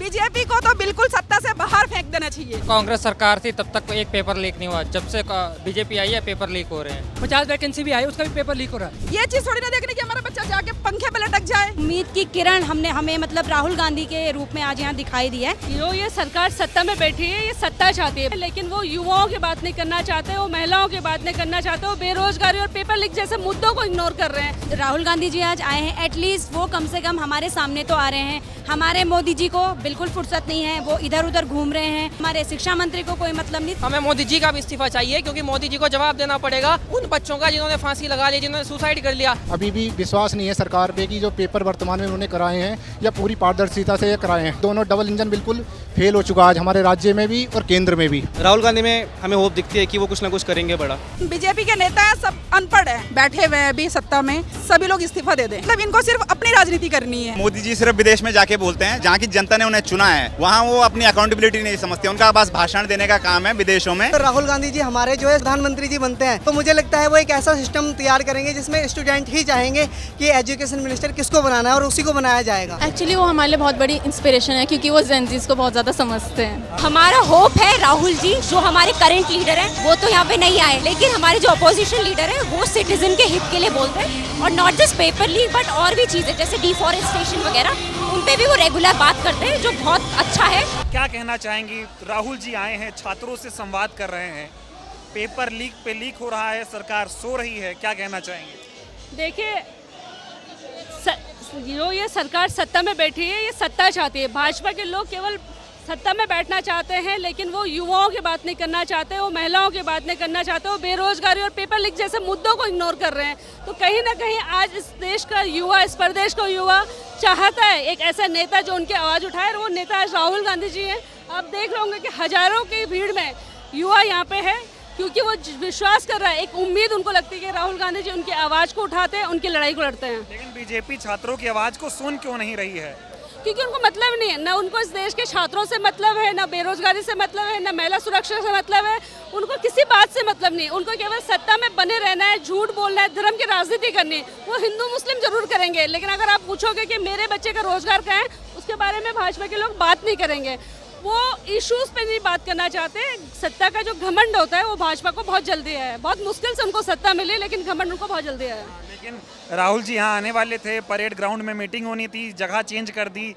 BJP को तो बिल्कुल सत्ता से बाहर फेंक देना चाहिए। कांग्रेस सरकार थी तब तक एक पेपर लीक नहीं हुआ, जब से बीजेपी आई है पेपर लीक हो रहे हैं। 50 वैकेंसी भी आई, उसका भी पेपर लीक हो रहा है। ये चीज थोड़ी ना देखने की हमारा बच्चा जाके पंखे पे लटक जाए। उम्मीद की किरण हमें मतलब राहुल गांधी के रूप में आज यहाँ दिखाई दी है। ये सरकार सत्ता में बैठी है, ये सत्ता चाहती है, लेकिन वो युवाओं की बात नहीं करना चाहते, वो महिलाओं की बात नहीं करना चाहते, वो बेरोजगारी और पेपर लीक जैसे मुद्दों को इग्नोर कर रहे हैं। राहुल गांधी जी आज आए हैं, एटलीस्ट वो कम से कम हमारे सामने तो आ रहे हैं। हमारे मोदी जी को बिल्कुल फुर्सत नहीं है, वो इधर उधर घूम रहे हैं। हमारे शिक्षा मंत्री को कोई मतलब नहीं। हमें मोदी जी का भी इस्तीफा चाहिए, क्योंकि मोदी जी को जवाब देना पड़ेगा उन बच्चों का जिन्होंने फांसी लगा ली, जिन्होंने सुसाइड कर लिया। अभी भी विश्वास नहीं है सरकार पे कि जो पेपर वर्तमान में उन्होंने कराए हैं या पूरी पारदर्शिता से कराए हैं। दोनों डबल इंजन बिल्कुल फेल हो चुका आज हमारे राज्य में भी और केंद्र में भी। राहुल गांधी में हमें होप दिखती है कि वो कुछ ना कुछ करेंगे बड़ा। बीजेपी के नेता है सब अनपढ़ है, बैठे हुए हैं अभी सत्ता में, सभी लोग इस्तीफा दे दें। मतलब इनको सिर्फ अपनी राजनीति करनी है। मोदी जी सिर्फ विदेश में जाके बोलते हैं, जहाँ की जनता ने उन्हें चुना है वहाँ वो अपनी अकाउंटेबिलिटी नहीं समझते, उनका बस भाषण देने का काम है विदेशों में। तो राहुल गांधी जी हमारे जो है प्रधानमंत्री जी बनते हैं तो मुझे लगता है वो एक ऐसा सिस्टम तैयार करेंगे जिसमें स्टूडेंट ही चाहेंगे कि एजुकेशन मिनिस्टर किसको बनाना है और उसी को बनाया जाएगा। एक्चुअली वो हमारे लिए बहुत बड़ी इंस्पिरेशन है, क्योंकि वो जेनजीज को बहुत ज्यादा समझते हैं। हमारा होप है राहुल जी, जो हमारे करंट लीडर हैं, वो तो यहाँ पे नहीं आए, लेकिन हमारे जो अपोजिशन लीडर है वो सिटीजन के हित के लिए बोलते हैं, और not just paper leak but और भी चीजें जैसे डिफॉरेस्टेशन वगैरह, उन पे भी वो रेगुलर बात करते हैं, जो बहुत अच्छा है। क्या कहना चाहेंगी? राहुल जी आए हैं, छात्रों से संवाद कर रहे हैं, पेपर लीक पे लीक हो रहा है, सरकार सो रही है, क्या कहना चाहेंगे? देखिए, ये सरकार सत्ता में बैठी है, ये सत्ता चाहती है। भाजपा के लोग केवल सत्ता में बैठना चाहते हैं, लेकिन वो युवाओं की बात नहीं करना चाहते, वो महिलाओं की बात नहीं करना चाहते, वो बेरोजगारी और पेपर लीक जैसे मुद्दों को इग्नोर कर रहे हैं। तो कहीं ना कहीं आज इस देश का युवा, इस प्रदेश का युवा चाहता है एक ऐसा नेता जो उनकी आवाज़ उठाए, और वो नेता आज राहुल गांधी जी हैं। आप देख रहे होंगे कि हजारों की भीड़ में युवा यहाँ पे है, क्योंकि वो विश्वास कर रहा है, एक उम्मीद उनको लगती है कि राहुल गांधी जी उनकी आवाज़ को उठाते हैं, उनकी लड़ाई को लड़ते हैं। लेकिन बीजेपी छात्रों की आवाज़ को सुन क्यों नहीं रही है? क्योंकि उनको मतलब नहीं है, ना उनको इस देश के छात्रों से मतलब है, ना बेरोजगारी से मतलब है, ना महिला सुरक्षा से मतलब है, उनको किसी बात से मतलब नहीं है। उनको केवल सत्ता में बने रहना है, झूठ बोलना है, धर्म की राजनीति करनी है। वो हिंदू मुस्लिम जरूर करेंगे, लेकिन अगर आप पूछोगे कि मेरे बच्चे का रोजगार कहाँ है, उसके बारे में भाजपा के लोग बात नहीं करेंगे। वो इश्यूज पे नहीं बात करना चाहते। सत्ता का जो घमंड होता है वो भाजपा को बहुत जल्दी है, बहुत मुश्किल से उनको सत्ता मिली, लेकिन घमंड उनको बहुत जल्दी है। लेकिन राहुल जी यहाँ आने वाले थे, परेड ग्राउंड में मीटिंग होनी थी, जगह चेंज कर दी,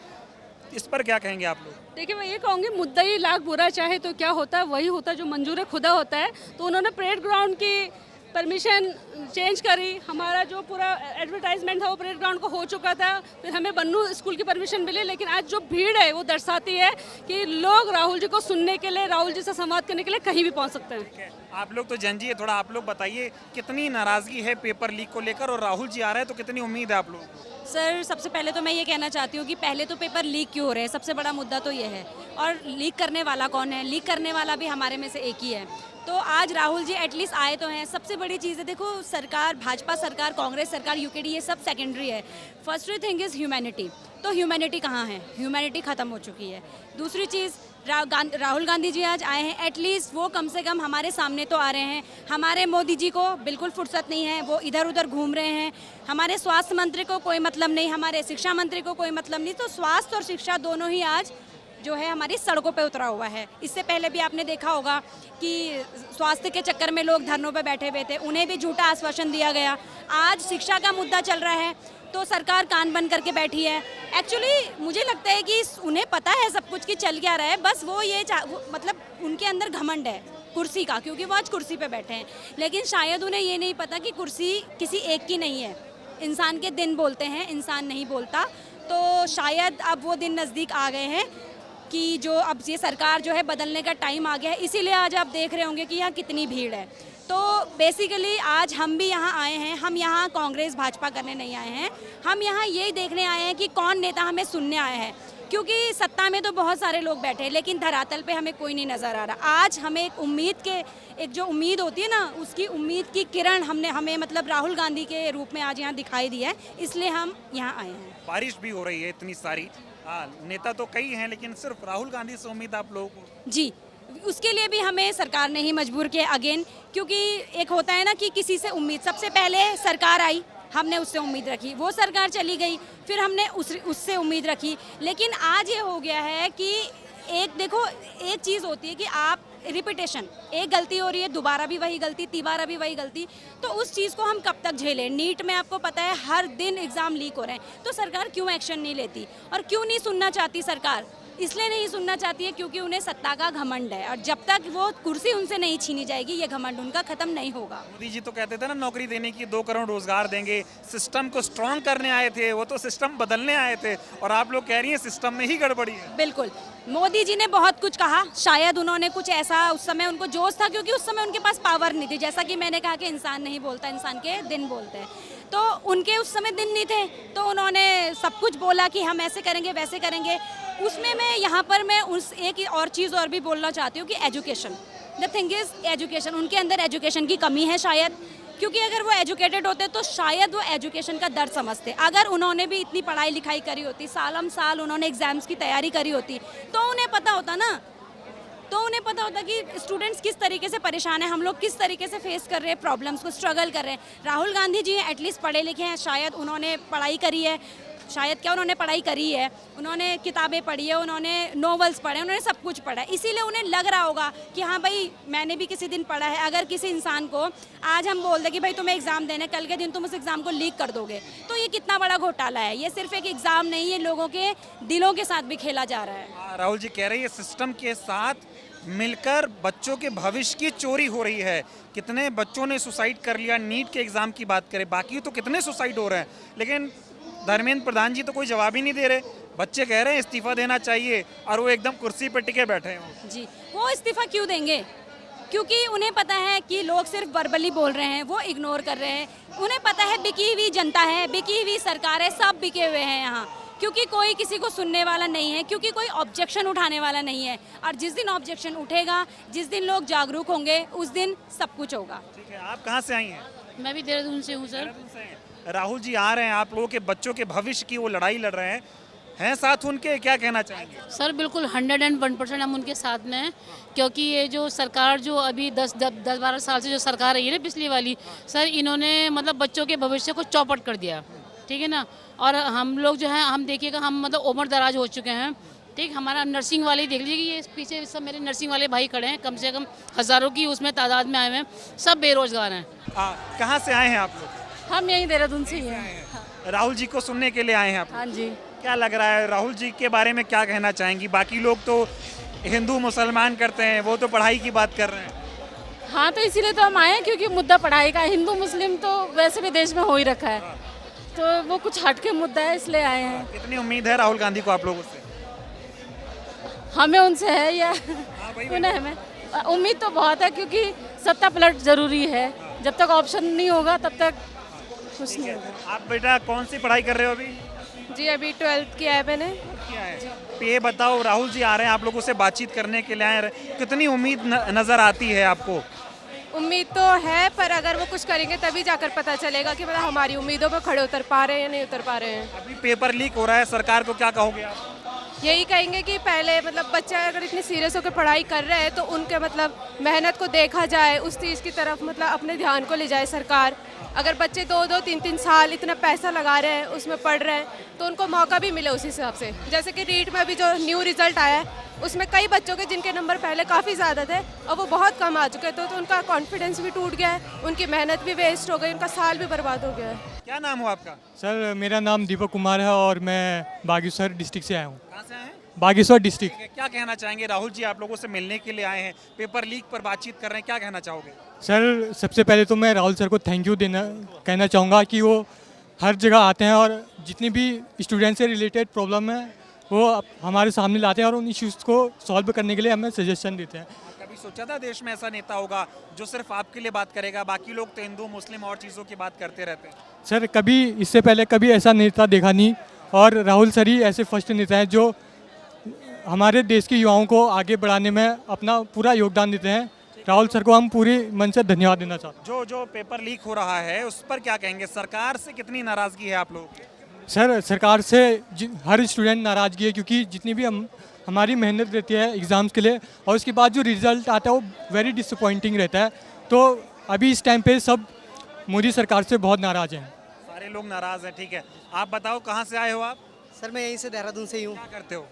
इस पर क्या कहेंगे आप लोग? देखिए, मैं ये कहूँगी, मुद्दा ही लाख बुरा चाहे तो क्या होता है, वही होता है जो मंजूर खुदा होता है। तो उन्होंने परेड ग्राउंड की परमिशन चेंज करी, हमारा जो पूरा एडवर्टाइजमेंट था वो परेड ग्राउंड को हो चुका था, फिर हमें बन्नू स्कूल की परमिशन मिली। लेकिन आज जो भीड़ है वो दर्शाती है कि लोग राहुल जी को सुनने के लिए, राहुल जी से संवाद करने के लिए कहीं भी पहुंच सकते हैं। आप लोग तो जनजी है, थोड़ा आप लोग बताइए कितनी नाराजगी है पेपर लीक को लेकर, और राहुल जी आ रहे हैं तो कितनी उम्मीद है आप लोगों को? सर, सबसे पहले तो मैं ये कहना चाहती हूँ कि पहले तो पेपर लीक क्यों हो रहे हैं, सबसे बड़ा मुद्दा तो ये है। और लीक करने वाला कौन है? लीक करने वाला भी हमारे में से एक ही है। तो आज राहुल जी एटलीस्ट आए तो हैं। सबसे बड़ी चीज़ है, देखो, सरकार, भाजपा सरकार, कांग्रेस सरकार, यूकेडी, ये सब सेकेंडरी है। First thing is humanity. तो ह्यूमैनिटी कहाँ है? ह्यूमैनिटी ख़त्म हो चुकी है। दूसरी चीज़, राहुल गांधी जी आज आए हैं, एटलीस्ट वो कम से कम हमारे सामने तो आ रहे हैं। हमारे मोदी जी को बिल्कुल फुर्सत नहीं है, वो इधर उधर घूम रहे हैं। हमारे स्वास्थ्य मंत्री को कोई मतलब नहीं, हमारे शिक्षा मंत्री को कोई मतलब नहीं। तो स्वास्थ्य और शिक्षा दोनों ही आज जो है हमारी सड़कों पे उतरा हुआ है। इससे पहले भी आपने देखा होगा कि स्वास्थ्य के चक्कर में लोग धरनों पे बैठे हुए थे, उन्हें भी झूठा आश्वासन दिया गया। आज शिक्षा का मुद्दा चल रहा है तो सरकार कान बंद करके बैठी है। एक्चुअली मुझे लगता है कि उन्हें पता है सब कुछ कि चल क्या रहा है, बस वो मतलब उनके अंदर घमंड है कुर्सी का, क्योंकि वो आज कुर्सी पे बैठे हैं। लेकिन शायद उन्हें ये नहीं पता कि कुर्सी किसी एक की नहीं है। इंसान के दिन बोलते हैं, इंसान नहीं बोलता। तो शायद अब वो दिन नज़दीक आ गए हैं कि जो अब ये सरकार जो है बदलने का टाइम आ गया है। इसीलिए आज आप देख रहे होंगे कि यहाँ कितनी भीड़ है। तो बेसिकली आज हम भी यहाँ आए हैं, हम यहाँ कांग्रेस भाजपा करने नहीं आए हैं, हम यहाँ यही देखने आए हैं कि कौन नेता हमें सुनने आया है। क्योंकि सत्ता में तो बहुत सारे लोग बैठे हैं, लेकिन धरातल पे हमें कोई नहीं नज़र आ रहा। आज हमें एक जो उम्मीद होती है ना, उसकी उम्मीद की किरण हमें मतलब राहुल गांधी के रूप में आज यहाँ दिखाई दी है, इसलिए हम यहाँ आए हैं। बारिश भी हो रही है इतनी सारी, नेता तो कई हैं, लेकिन सिर्फ राहुल गांधी से उम्मीद आप लोगों को? जी, उसके लिए भी हमें सरकार ने ही मजबूर किया अगेन, क्योंकि एक होता है ना कि किसी से उम्मीद, सबसे पहले सरकार आई हमने उससे उम्मीद रखी, वो सरकार चली गई, फिर हमने उससे उम्मीद रखी। लेकिन आज ये हो गया है कि एक चीज़ होती है कि आप रिपीटेशन, एक गलती हो रही है, दोबारा भी वही गलती, तीबारा भी वही गलती, तो उस चीज़ को हम कब तक झेलें। नीट में आपको पता है हर दिन एग्ज़ाम लीक हो रहे हैं, तो सरकार क्यों एक्शन नहीं लेती और क्यों नहीं सुनना चाहती सरकार? इसलिए नहीं सुनना चाहती है क्योंकि उन्हें सत्ता का घमंड है, और जब तक वो कुर्सी उनसे नहीं छीनी जाएगी ये घमंड उनका खत्म नहीं होगा। मोदी जी तो कहते थे ना नौकरी देने की, 2 करोड़ रोजगार देंगे, सिस्टम को स्ट्रॉन्ग करने आए थे, वो तो सिस्टम बदलने आए थे, और आप लोग कह रही हैं सिस्टम में ही गड़बड़ी है। बिल्कुल, मोदी जी ने बहुत कुछ कहा, शायद उन्होंने कुछ ऐसा, उस समय उनको जोश था क्योंकि उस समय उनके पास पावर नहीं थी। जैसा कि मैंने कहा कि इंसान नहीं बोलता, इंसान के दिन बोलते हैं, तो उनके उस समय दिन नहीं थे, तो उन्होंने सब कुछ बोला कि हम ऐसे करेंगे वैसे करेंगे। उसमें मैं उस एक और चीज़ और भी बोलना चाहती हूँ कि education, the thing is education, उनके अंदर एजुकेशन की कमी है शायद, क्योंकि अगर वो एजुकेटेड होते तो शायद वो एजुकेशन का दर्द समझते। अगर उन्होंने भी इतनी पढ़ाई लिखाई करी होती, सालम साल उन्होंने एग्ज़ाम्स की तैयारी करी होती, तो उन्हें पता होता ना, तो उन्हें पता होता कि स्टूडेंट्स किस तरीके से परेशान हैं, हम लोग किस तरीके से फेस कर रहे हैं, प्रॉब्लम्स को स्ट्रगल कर रहे हैं। राहुल गांधी जी एटलीस्ट पढ़े लिखे हैं, शायद उन्होंने पढ़ाई करी है, शायद क्या उन्होंने पढ़ाई करी है, उन्होंने किताबें पढ़ी है, उन्होंने नॉवेल्स पढ़े, उन्होंने सब कुछ पढ़ा है, इसीलिए उन्हें लग रहा होगा कि हाँ भाई मैंने भी किसी दिन पढ़ा है। अगर किसी इंसान को आज हम बोल दें कि भाई तुम्हें एग्ज़ाम देना है, कल के दिन तुम उस एग्ज़ाम को लीक कर दोगे, तो ये कितना बड़ा घोटाला है। ये सिर्फ एक एग्ज़ाम नहीं, ये लोगों के दिलों के साथ भी खेला जा रहा है। राहुल जी कह रहे हैं सिस्टम के साथ मिलकर बच्चों के भविष्य की चोरी हो रही है। कितने बच्चों ने सुसाइड कर लिया, नीट के एग्ज़ाम की बात करें, बाकी तो कितने सुसाइड हो रहे हैं, लेकिन धर्मेंद्र प्रधान जी तो कोई जवाब ही नहीं दे रहे। बच्चे कह रहे हैं इस्तीफा देना चाहिए और वो एकदम कुर्सी पर टिके बैठे हैं। जी, वो इस्तीफा क्यों देंगे? क्योंकि उन्हें पता है कि लोग सिर्फ वर्बली बोल रहे हैं, वो इग्नोर कर रहे हैं। उन्हें पता है बिकी हुई जनता है, बिकी हुई सरकार है, सब बिके हुए हैं यहाँ, क्योंकि कोई किसी को सुनने वाला नहीं है, क्योंकि कोई ऑब्जेक्शन उठाने वाला नहीं है। और जिस दिन ऑब्जेक्शन उठेगा, जिस दिन लोग जागरूक होंगे, उस दिन सब कुछ होगा। ठीक है, आप कहाँ से आई हैं? मैं भी देहरादून से हूँ सर। राहुल जी आ रहे हैं, आप लोगों के बच्चों के भविष्य की वो लड़ाई लड़ रहे हैं साथ उनके, क्या कहना चाहेंगे? सर बिल्कुल 101% हम उनके साथ में हैं, क्योंकि ये जो सरकार जो अभी 10-12 साल से जो सरकार रही है ना पिछली वाली, सर इन्होंने मतलब बच्चों के भविष्य को चौपट कर दिया, ठीक है ना। और हम लोग जो है, हम देखिएगा हम मतलब उम्र दराज हो चुके हैं, ठीक। हमारा नर्सिंग वाले देख लीजिए कि ये पीछे सब मेरे नर्सिंग वाले भाई खड़े हैं, कम से कम हज़ारों की उसमें तादाद में आए हुए हैं, सब बेरोजगार हैं। कहाँ से आए हैं आप लोग? हम यहीं देहरादून से ही हैं। राहुल जी को सुनने के लिए आए हैं आप? हाँ जी। क्या लग रहा है राहुल जी के बारे में, क्या कहना चाहेंगी? बाकी लोग तो हिंदू मुसलमान करते हैं, वो तो पढ़ाई की बात कर रहे हैं। हाँ, तो इसीलिए तो हम आए हैं, क्योंकि मुद्दा पढ़ाई का, हिंदू मुस्लिम तो वैसे भी देश में हो ही रखा है, तो वो कुछ हटके मुद्दा है, इसलिए आए हैं। कितनी उम्मीद है राहुल गांधी को आप लोगों से? हमें उनसे है या उन्हें हमें? उम्मीद तो बहुत है, क्योंकि सत्ता पलट जरूरी है। जब तक ऑप्शन नहीं होगा तब तक कुछ नहीं होगा। आप बेटा कौन सी पढ़ाई कर रहे हो अभी? जी अभी 12th किया है मैंने। क्या है? तो ये बताओ, राहुल जी आ रहे हैं, आप लोगों से बातचीत करने के लिए आए हैं, कितनी उम्मीद नज़र आती है आपको? उम्मीद तो है, पर अगर वो कुछ करेंगे तभी जाकर पता चलेगा कि मतलब हमारी उम्मीदों पर खड़े उतर पा रहे हैं या नहीं उतर पा रहे हैं। अभी पेपर लीक हो रहा है, सरकार को क्या कहोगे आप? यही कहेंगे कि पहले मतलब बच्चे अगर इतनी सीरियस होकर पढ़ाई कर रहे हैं तो उनके मतलब मेहनत को देखा जाए, उस चीज़ की तरफ मतलब अपने ध्यान को ले जाए सरकार। अगर बच्चे 2-2, 3-3 साल इतना पैसा लगा रहे हैं, उसमें पढ़ रहे हैं, तो उनको मौका भी मिले उस हिसाब से। जैसे कि रीट में अभी जो न्यू रिजल्ट आया है, उसमें कई बच्चों के जिनके नंबर पहले काफ़ी ज़्यादा थे और वो बहुत कम आ चुके थे, तो उनका कॉन्फिडेंस भी टूट गया है, उनकी मेहनत भी वेस्ट हो गई, उनका साल भी बर्बाद हो गया है। क्या नाम हो आपका? सर मेरा नाम दीपक कुमार है और मैं बागेश्वर डिस्ट्रिक्ट से आया हूँ। कहाँ से आए हैं? बागेश्वर डिस्ट्रिक्ट। क्या कहना चाहेंगे? राहुल जी आप लोगों से मिलने के लिए आए हैं, पेपर लीक पर बातचीत कर रहे हैं, क्या कहना चाहोगे? सर सबसे पहले तो मैं राहुल सर को थैंक यू कहना चाहूँगा कि वो हर जगह आते हैं और जितनी भी स्टूडेंट से रिलेटेड प्रॉब्लम है वो हमारे सामने लाते हैं और उन इश्यूज़ को सॉल्व करने के लिए हमें सजेशन देते हैं। कभी सोचा था देश में ऐसा नेता होगा जो सिर्फ आपके लिए बात करेगा, बाकी लोग तो हिंदू मुस्लिम और चीज़ों की बात करते रहते हैं? सर कभी इससे पहले कभी ऐसा नेता देखा नहीं, और राहुल सर ही ऐसे फर्स्ट नेता हैं जो हमारे देश के युवाओं को आगे बढ़ाने में अपना पूरा योगदान देते हैं। राहुल सर को हम पूरे मन से धन्यवाद देना चाहते हैं। जो पेपर लीक हो रहा है उस पर क्या कहेंगे? सरकार से कितनी नाराज़गी है आप लोगों की? सर सरकार से हर स्टूडेंट नाराज़गी है, क्योंकि जितनी भी हमारी मेहनत रहती है एग्ज़ाम्स के लिए और उसके बाद जो रिज़ल्ट आता है वो वेरी डिसअपॉइंटिंग रहता है। तो अभी इस टाइम पे सब मोदी सरकार से बहुत नाराज़ हैं। सारे लोग नाराज हैं, ठीक है। आप बताओ कहाँ से आए हो आप? सर मैं यहीं से देहरादून से ही हूँ। क्या करते हो?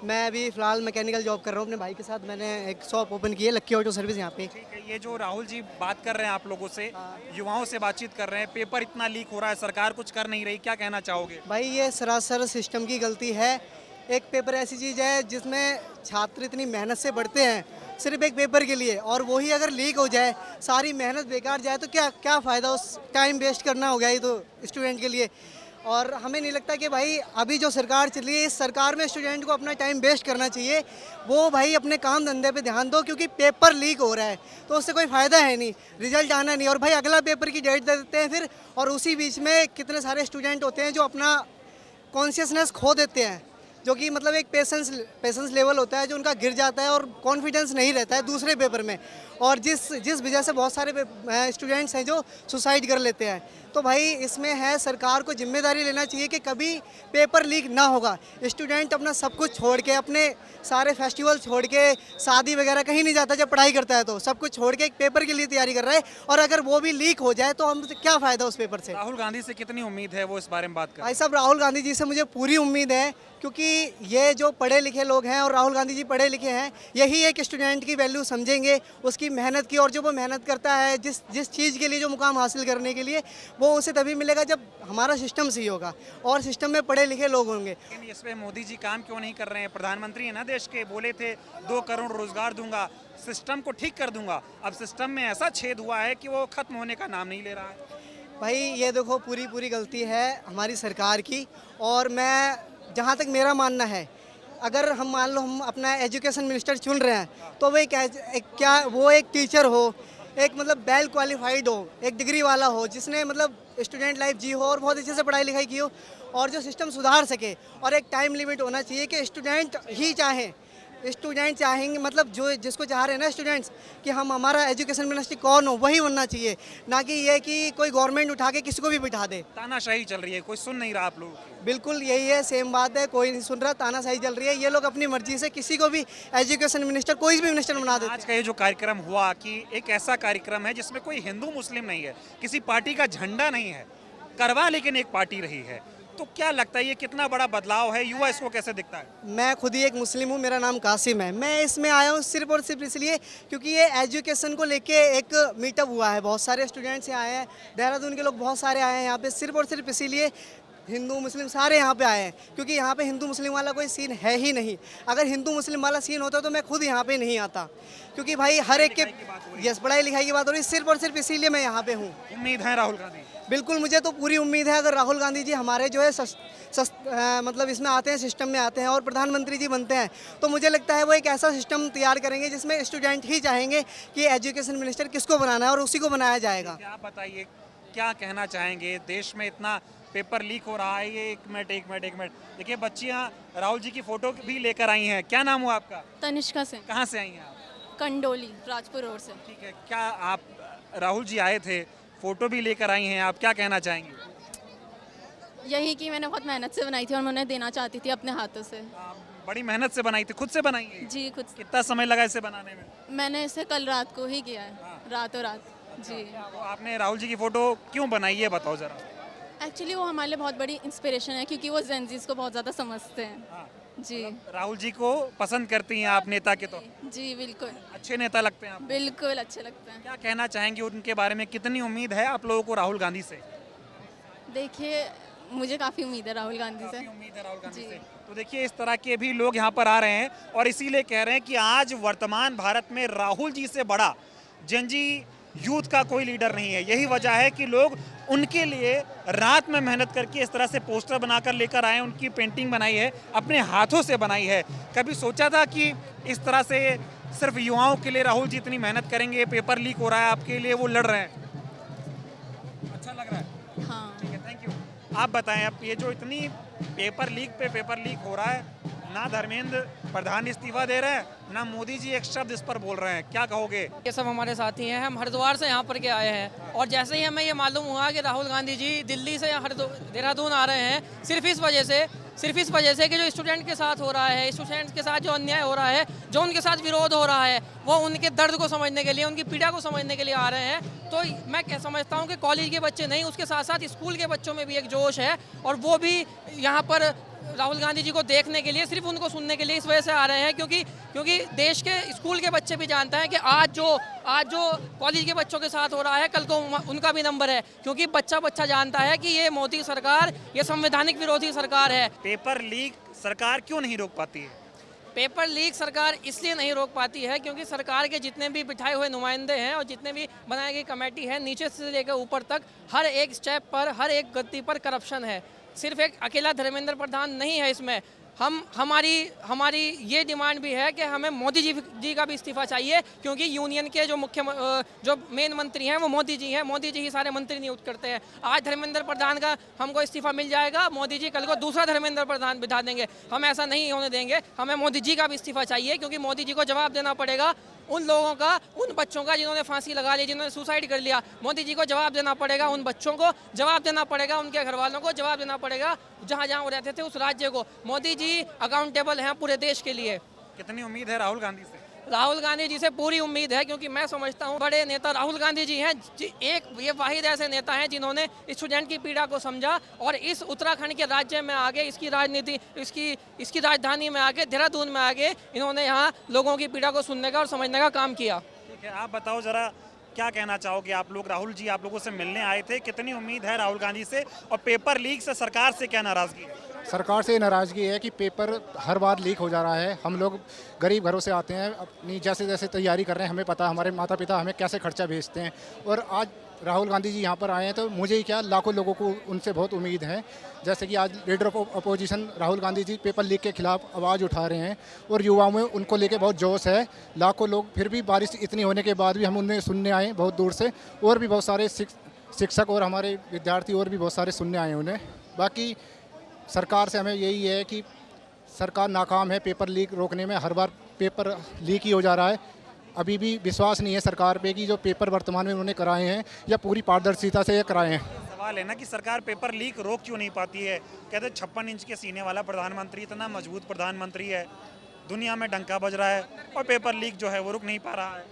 मैं अभी फ़िलहाल मैकेनिकल जॉब कर रहा हूँ अपने भाई के साथ। मैंने एक शॉप ओपन की है, लक्की ऑटो सर्विस यहाँ पे। ठीक है, ये जो राहुल जी बात कर रहे हैं आप लोगों से, युवाओं से बातचीत कर रहे हैं, पेपर इतना लीक हो रहा है, सरकार कुछ कर नहीं रही, क्या कहना चाहोगे? भाई ये सरासर सिस्टम की गलती है। एक पेपर ऐसी चीज़ है जिसमें छात्र इतनी मेहनत से पढ़ते हैं सिर्फ एक पेपर के लिए, और वही अगर लीक हो जाए, सारी मेहनत बेकार जाए तो क्या क्या फ़ायदा? उस टाइम वेस्ट करना हो गया ये तो स्टूडेंट के लिए। और हमें नहीं लगता कि भाई अभी जो सरकार चल रही है, इस सरकार में स्टूडेंट को अपना टाइम वेस्ट करना चाहिए। वो भाई अपने काम धंधे पे ध्यान दो, क्योंकि पेपर लीक हो रहा है तो उससे कोई फ़ायदा है नहीं, रिजल्ट आना नहीं, और भाई अगला पेपर की डेट दे देते हैं फिर, और उसी बीच में कितने सारे स्टूडेंट होते हैं जो अपना कॉन्शियसनेस खो देते हैं, जो कि मतलब एक पेशेंस लेवल होता है जो उनका गिर जाता है और कॉन्फिडेंस नहीं रहता है दूसरे पेपर में, और जिस वजह से बहुत सारे स्टूडेंट्स हैं जो सुसाइड कर लेते हैं। तो भाई इसमें है सरकार को जिम्मेदारी लेना चाहिए कि कभी पेपर लीक ना होगा। स्टूडेंट अपना सब कुछ छोड़ के, अपने सारे फेस्टिवल छोड़ के, शादी वगैरह कहीं नहीं जाता जब पढ़ाई करता है, तो सब कुछ छोड़ के एक पेपर के लिए तैयारी कर रहा है, और अगर वो भी लीक हो जाए तो हम क्या फ़ायदा उस पेपर से? राहुल गांधी से कितनी उम्मीद है वो इस बारे में बात कर? भाई साहब राहुल गांधी जी से मुझे पूरी उम्मीद है, क्योंकि ये जो पढ़े लिखे लोग हैं और राहुल गांधी जी पढ़े लिखे हैं, यही एक स्टूडेंट की वैल्यू समझेंगे, उसकी मेहनत की, और जो वो मेहनत करता है जिस चीज़ के लिए, जो मुकाम हासिल करने के लिए, वो उसे तभी मिलेगा जब हमारा सिस्टम सही होगा और सिस्टम में पढ़े लिखे लोग होंगे। लेकिन इस पे मोदी जी काम क्यों नहीं कर रहे हैं? प्रधानमंत्री है ना देश के, बोले थे 2 करोड़ रोजगार दूंगा, सिस्टम को ठीक कर दूंगा। अब सिस्टम में ऐसा छेद हुआ है कि वो खत्म होने का नाम नहीं ले रहा है। भाई ये देखो पूरी गलती है हमारी सरकार की, और मैं जहाँ तक मेरा मानना है, अगर हम मान लो हम अपना एजुकेशन मिनिस्टर चुन रहे हैं तो वो एक टीचर हो, एक मतलब वेल क्वालिफाइड हो, एक डिग्री वाला हो, जिसने मतलब स्टूडेंट लाइफ जी हो और बहुत अच्छे से पढ़ाई लिखाई की हो, और जो सिस्टम सुधार सके। और एक टाइम लिमिट होना चाहिए कि स्टूडेंट चाहेंगे, मतलब जो जिसको चाह रहे हैं ना स्टूडेंट्स कि हम हमारा एजुकेशन मिनिस्टर कौन हो, वही बनना चाहिए, ना कि ये कि कोई गवर्नमेंट उठा के किसी को भी बिठा दे। तानाशाही चल रही है, कोई सुन नहीं रहा आप लोग? बिल्कुल यही है, सेम बात है, कोई नहीं सुन रहा, तानाशाही चल रही है। ये लोग अपनी मर्जी से किसी को भी एजुकेशन मिनिस्टर, कोई भी मिनिस्टर बना देते हैं। आज का ये जो कार्यक्रम हुआ कि एक ऐसा कार्यक्रम है जिसमें कोई हिंदू मुस्लिम नहीं है, किसी पार्टी का झंडा नहीं है, करवा लेकिन एक पार्टी रही है, तो क्या लगता है ये कितना बड़ा बदलाव है? युवा इसको कैसे दिखता है? मैं खुद ही एक मुस्लिम हूँ, मेरा नाम कासिम है। मैं इसमें आया हूँ सिर्फ और सिर्फ इसलिए क्योंकि ये एजुकेशन को लेके एक मीटअप हुआ है, बहुत सारे स्टूडेंट्स यहाँ आए हैं, देहरादून के लोग बहुत सारे आए हैं यहाँ पे, सिर्फ और सिर्फ इसीलिए। हिंदू मुस्लिम सारे यहाँ पे आए हैं, क्योंकि यहाँ पे हिंदू मुस्लिम वाला कोई सीन है ही नहीं। अगर हिंदू मुस्लिम वाला सीन होता तो मैं खुद यहाँ पे नहीं आता, क्योंकि भाई हर एक के पढ़ाई लिखाई की बात हो रही है, सिर्फ और सिर्फ इसीलिए मैं यहाँ पे हूँ। उम्मीद है राहुल गांधी? बिल्कुल, मुझे तो पूरी उम्मीद है। अगर राहुल गांधी जी हमारे जो है मतलब इसमें आते हैं, सिस्टम में आते हैं और प्रधानमंत्री जी बनते हैं, तो मुझे लगता है वो एक ऐसा सिस्टम तैयार करेंगे जिसमें स्टूडेंट ही चाहेंगे कि एजुकेशन मिनिस्टर किसको बनाना है, और उसी को बनाया जाएगा। आप बताइए क्या कहना चाहेंगे? देश में इतना पेपर लीक हो रहा है, ये एक मिनट देखिए, बच्चियाँ राहुल जी की फोटो भी लेकर आई हैं। क्या नाम हुआ आपका? तनिष्का से, कहाँ से आई हैं आप? कंडोली, राजपुर रोड से। ठीक है, क्या आप राहुल जी आए थे, फोटो भी लेकर आई हैं, आप क्या कहना चाहेंगे? यही कि मैंने बहुत मेहनत से बनाई थी और मैं उन्हें देना चाहती थी अपने हाथों से। बड़ी मेहनत से बनाई थी, खुद से बनाई है? जी खुद। कितना समय लगा इसे बनाने में? मैंने इसे कल रात को ही किया है, रातों रात। जी। तो आपने राहुल जी की फोटो क्यों बनाई है, बताओ जरा। एक्चुअली वो हमारे लिए बहुत बड़ी इंस्पिरेशन है, क्योंकि वो जेनजीज को बहुत ज़्यादा समझते हैं। जी। राहुल जी को पसंद करती हैं आप नेता के तौर? जी बिल्कुल, अच्छे नेता लगते हैं आप? बिल्कुल अच्छे लगते हैं। क्या कहना चाहेंगे उनके बारे में? कितनी उम्मीद है आप लोगों को राहुल गांधी से? देखिए, मुझे काफ़ी उम्मीद है राहुल गांधी से। उम्मीद है राहुल गांधी से। तो देखिए, इस तरह के भी लोग यहाँ पर आ रहे हैं और इसीलिए कह रहे हैं कि आज वर्तमान भारत में राहुल जी से बड़ा जनजी यूथ का कोई लीडर नहीं है। यही वजह है कि लोग उनके लिए रात में मेहनत करके इस तरह से पोस्टर बनाकर लेकर आए, उनकी पेंटिंग बनाई है, अपने हाथों से बनाई है। कभी सोचा था कि इस तरह से सिर्फ युवाओं के लिए राहुल जी इतनी मेहनत करेंगे? पेपर लीक हो रहा है आपके लिए, वो लड़ रहे हैं, अच्छा लग रहा है? हाँ ठीक है, थैंक यू। आप बताएं, अब ये जो इतनी पेपर लीक पे पेपर लीक हो रहा है, ना धर्मेंद्र प्रधान इस्तीफा दे रहे हैं, ना मोदी जी एक शब्द इस पर बोल रहे हैं, क्या कहोगे? ये सब हमारे साथी हैं, हम हरिद्वार से यहाँ पर के आए हैं और जैसे ही हमें ये मालूम हुआ कि राहुल गांधी जी दिल्ली से देहरादून आ रहे हैं, सिर्फ इस वजह से कि जो स्टूडेंट के साथ हो रहा है, स्टूडेंट्स के साथ जो अन्याय हो रहा है, जो उनके साथ विरोध हो रहा है, वो उनके दर्द को समझने के लिए, उनकी पीड़ा को समझने के लिए आ रहे हैं। तो मैं समझता हूँ कि कॉलेज के बच्चे नहीं, उसके साथ साथ स्कूल के बच्चों में भी एक जोश है और वो भी यहाँ पर राहुल गांधी जी को देखने के लिए, सिर्फ उनको सुनने के लिए इस वजह से आ रहे हैं क्योंकि देश के स्कूल के बच्चे भी जानते हैं कि आज जो कॉलेज के बच्चों के साथ हो रहा है, कल को उनका भी नंबर है, क्योंकि बच्चा जानता है कि ये मोदी सरकार, ये संवैधानिक विरोधी सरकार है। पेपर लीक सरकार क्यों नहीं रोक पाती है? पेपर लीक सरकार इसलिए नहीं रोक पाती है क्योंकि सरकार के जितने भी बिठाए हुए नुमाइंदे हैं और जितने भी बनाई गई कमेटी है, नीचे से लेकर ऊपर तक हर एक स्टेप पर, हर एक गद्दी पर करप्शन है। सिर्फ एक अकेला धर्मेंद्र प्रधान नहीं है इसमें। हमारी ये डिमांड भी है कि हमें मोदी जी का भी इस्तीफा चाहिए, क्योंकि यूनियन के जो मेन मंत्री हैं वो मोदी जी हैं। मोदी जी ही सारे मंत्री नियुक्त करते हैं। आज धर्मेंद्र प्रधान का हमको इस्तीफा मिल जाएगा, मोदी जी कल को दूसरा धर्मेंद्र प्रधान बिठा देंगे। हम ऐसा नहीं होने देंगे। हमें मोदी जी का भी इस्तीफा चाहिए, क्योंकि मोदी जी को जवाब देना पड़ेगा उन लोगों का, उन बच्चों का जिन्होंने फांसी लगा ली, जिन्होंने सुसाइड कर लिया। मोदी जी को जवाब देना पड़ेगा उन बच्चों को, जवाब देना पड़ेगा उनके घर वालों को, जवाब देना पड़ेगा जहाँ जहाँ वो रहते थे उस राज्य को। मोदी जी अकाउंटेबल हैं पूरे देश के लिए। कितनी उम्मीद है राहुल गांधी से? राहुल गांधी जी से पूरी उम्मीद है, क्योंकि मैं समझता हूँ बड़े नेता राहुल गांधी जी हैं। ये वाहिद ऐसे नेता हैं जिन्होंने स्टूडेंट की पीड़ा को समझा और इस उत्तराखंड के राज्य में आगे, इसकी राजनीति, इसकी राजधानी में आगे, देहरादून में आगे, इन्होंने यहाँ लोगों की पीड़ा को सुनने का और समझने का काम किया। ठीक है, आप बताओ जरा, क्या कहना चाहोगे आप लोग? राहुल जी आप लोगों से मिलने आए थे, कितनी उम्मीद है राहुल गांधी से, और पेपर लीक से सरकार से क्या नाराजगी है? सरकार से नाराज़गी है कि पेपर हर बार लीक हो जा रहा है। हम लोग गरीब घरों से आते हैं, अपनी जैसे तैयारी कर रहे हैं, हमें पता, हमारे माता पिता हमें कैसे खर्चा भेजते हैं, और आज राहुल गांधी जी यहाँ पर आए हैं तो मुझे ही क्या, लाखों लोगों को उनसे बहुत उम्मीद है। जैसे कि आज leader of opposition Rahul Gandhi ji paper leak के खिलाफ आवाज़ उठा रहे हैं और युवाओं में उनको लेके बहुत जोश है। लाखों लोग, फिर भी बारिश इतनी होने के बाद भी हम उन्हें सुनने आए बहुत दूर से, और भी बहुत सारे शिक्षक और हमारे विद्यार्थी और भी बहुत सारे सुनने आए उन्हें। बाकी सरकार से हमें यही है कि सरकार नाकाम है पेपर लीक रोकने में, हर बार पेपर लीक ही हो जा रहा है। अभी भी विश्वास नहीं है सरकार पे कि जो पेपर वर्तमान में उन्होंने कराए हैं या पूरी पारदर्शिता से ये कराए हैं। सवाल है ना कि सरकार पेपर लीक रोक क्यों नहीं पाती है? कहते 56 इंच के सीने वाला प्रधानमंत्री, इतना मजबूत प्रधानमंत्री है, दुनिया में डंका बज रहा है, और पेपर लीक जो है वो रुक नहीं पा रहा है।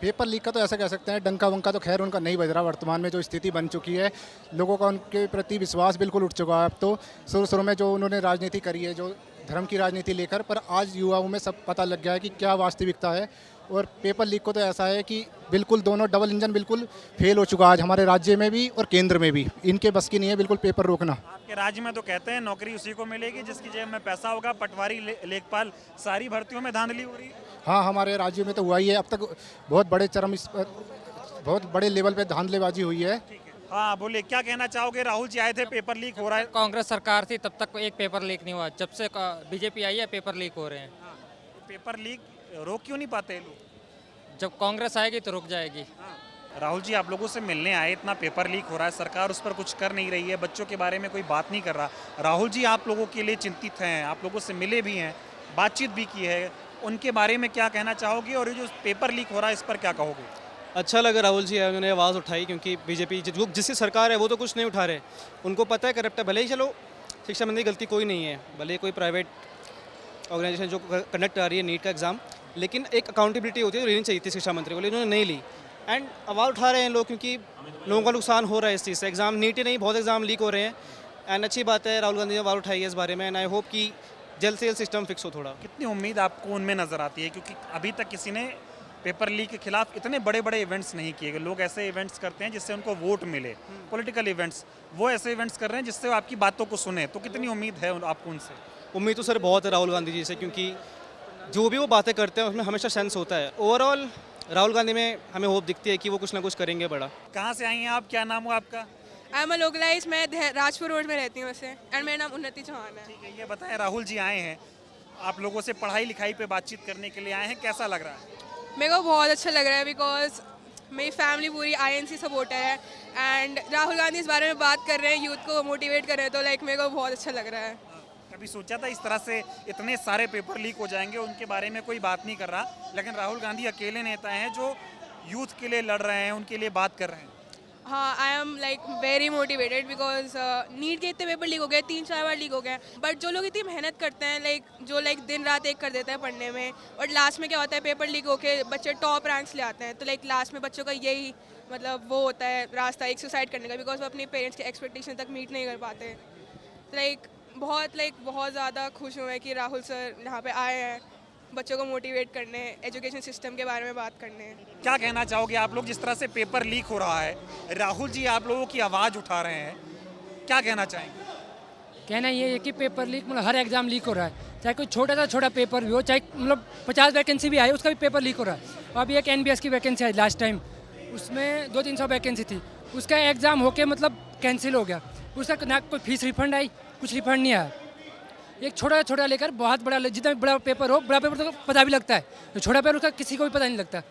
पेपर लीक का तो ऐसा कह सकते हैं, डंका वंका तो खैर उनका नहीं बज रहा। वर्तमान में जो स्थिति बन चुकी है, लोगों का उनके प्रति विश्वास बिल्कुल उठ चुका है। अब तो शुरू में जो उन्होंने राजनीति करी है, जो धर्म की राजनीति लेकर, पर आज युवाओं में सब पता लग गया है कि क्या वास्तविकता है। और पेपर लीक को तो ऐसा है कि बिल्कुल दोनों डबल इंजन बिल्कुल फेल हो चुका है आज हमारे राज्य में भी और केंद्र में भी। इनके बस की नहीं है बिल्कुल पेपर रोकना। आपके राज्य में तो कहते हैं नौकरी उसी को मिलेगी जिसकी जेब में पैसा होगा, पटवारी, लेखपाल, सारी भर्तियों में धांधली हो रही है। हाँ, हमारे राज्य में तो हुआ ही है। अब तक बहुत बड़े बहुत बड़े लेवल पे धांधलेबाजी हुई है। हाँ बोले, क्या कहना चाहोगे? राहुल जी आए थे, पेपर लीक हो रहा है। कांग्रेस सरकार थी तब तक एक पेपर लीक नहीं हुआ, जब से बीजेपी आई है पेपर लीक हो रहे हैं। पेपर लीक रोक क्यों नहीं पाते लोग? जब कांग्रेस आएगी तो रुक जाएगी। राहुल जी आप लोगों से मिलने आए, इतना पेपर लीक हो रहा है, सरकार उस पर कुछ कर नहीं रही है, बच्चों के बारे में कोई बात नहीं कर रहा। राहुल जी आप लोगों के लिए चिंतित हैं, आप लोगों से मिले भी हैं, बातचीत भी की है, उनके बारे में क्या कहना चाहोगे? और ये जो पेपर लीक हो रहा है इस पर क्या कहोगे? अच्छा लगा राहुल जी उन्होंने आवाज़ उठाई, क्योंकि बीजेपी जिसकी सरकार है वो तो कुछ नहीं उठा रहे। उनको पता है करप्ट है, भले ही चलो शिक्षा मंत्री गलती कोई नहीं है, भले कोई प्राइवेट ऑर्गेनाइजेशन जो कंडक्ट आ रही है नीट का एग्ज़ाम, लेकिन एक अकाउंटेबिलिटी होती है, लेनी चाहिए थी शिक्षा मंत्री को, लेकिन उन्होंने नहीं ली। एंड आवाज़ उठा रहे हैं लोग, क्योंकि लोगों का नुकसान हो रहा है इस चीज़ से। एग्ज़ाम नीट ही नहीं, बहुत एग्ज़ाम लीक हो रहे हैं। एंड अच्छी बात है राहुल गांधी ने आवाज़ उठाई है इस बारे में। एंड आई होप कि जल्द से जल्द सिस्टम फिक्स हो थोड़ा। कितनी उम्मीद आपको उनमें नज़र आती है? क्योंकि अभी तक किसी ने पेपर लीक के खिलाफ इतने बड़े बड़े इवेंट्स नहीं किए गए। लोग ऐसे इवेंट्स करते हैं जिससे उनको वोट मिले, पॉलिटिकल इवेंट्स, वो ऐसे इवेंट्स कर रहे हैं जिससे वो आपकी बातों को सुने। तो कितनी उम्मीद है आपको उनसे? उम्मीद तो सर बहुत है राहुल गांधी जी से, क्योंकि जो भी वो बातें करते हैं उसमें हमेशा सेंस होता है। ओवरऑल राहुल गांधी में हमें होप दिखती है कि वो कुछ ना कुछ करेंगे बड़ा। कहाँ से आई हैं आप? क्या नाम हो आपका? आई एम लोकलाइज, मैं राजपुर रोड में रहती हूँ वैसे, एंड मेरा नाम उन्नति चौहान है। ठीक है, ये बताएं, राहुल जी आए हैं, आप लोगों से पढ़ाई लिखाई पे बातचीत करने के लिए आए हैं, कैसा लग रहा है? मेरे को बहुत अच्छा लग रहा है, बिकॉज मेरी फैमिली पूरी INC सपोर्टर है, एंड राहुल गांधी इस बारे में बात कर रहे हैं, यूथ को मोटिवेट कर रहे हैं, तो लाइक मेरे को बहुत अच्छा लग रहा है। कभी सोचा था इस तरह से इतने सारे पेपर लीक हो जाएंगे, उनके बारे में कोई बात नहीं कर रहा, लेकिन राहुल गांधी अकेले नेता हैं जो यूथ के लिए लड़ रहे हैं, उनके लिए बात कर रहे हैं। हाँ, I am like very motivated because NEET के इतने पेपर लीक हो गए, 3-4 बार लीक हो गए, बट जो लोग इतनी मेहनत करते हैं जो दिन रात एक कर देते हैं पढ़ने में, और लास्ट में क्या होता है, पेपर लीक होके बच्चे टॉप रैंक्स ले आते हैं, तो लास्ट में बच्चों का यही मतलब वो होता है रास्ता एक सुसाइड करने का, बिकॉज वो अपने पेरेंट्स के एक्सपेक्टेशन तक मीट नहीं कर पाते। बहुत ज़्यादा खुश हुए कि राहुल सर यहाँ पे आए हैं बच्चों को मोटिवेट करने, एजुकेशन सिस्टम के बारे में बात करने। क्या कहना चाहोगे आप लोग, जिस तरह से पेपर लीक हो रहा है, राहुल जी आप लोगों की आवाज़ उठा रहे हैं, क्या कहना चाहेंगे? कहना ये है कि पेपर लीक मतलब हर एग्ज़ाम लीक हो रहा है, चाहे कोई छोटा सा छोटा पेपर भी हो, चाहे मतलब 50 वैकेंसी भी आए उसका भी पेपर लीक हो रहा है। अभी एक NBS की वैकेंसी आई लास्ट टाइम, उसमें 200-300 वैकेंसी थी, उसका एग्ज़ाम होके मतलब कैंसिल हो गया, उसका ना कोई फीस रिफंड आई, कुछ रिफंड नहीं आया। एक छोटा छोटा लेकर बहुत बड़ा, जितना बड़ा पेपर हो, बड़ा पेपर तो पता भी लगता है, तो छोटा पेपर उसका किसी को भी पता नहीं लगता,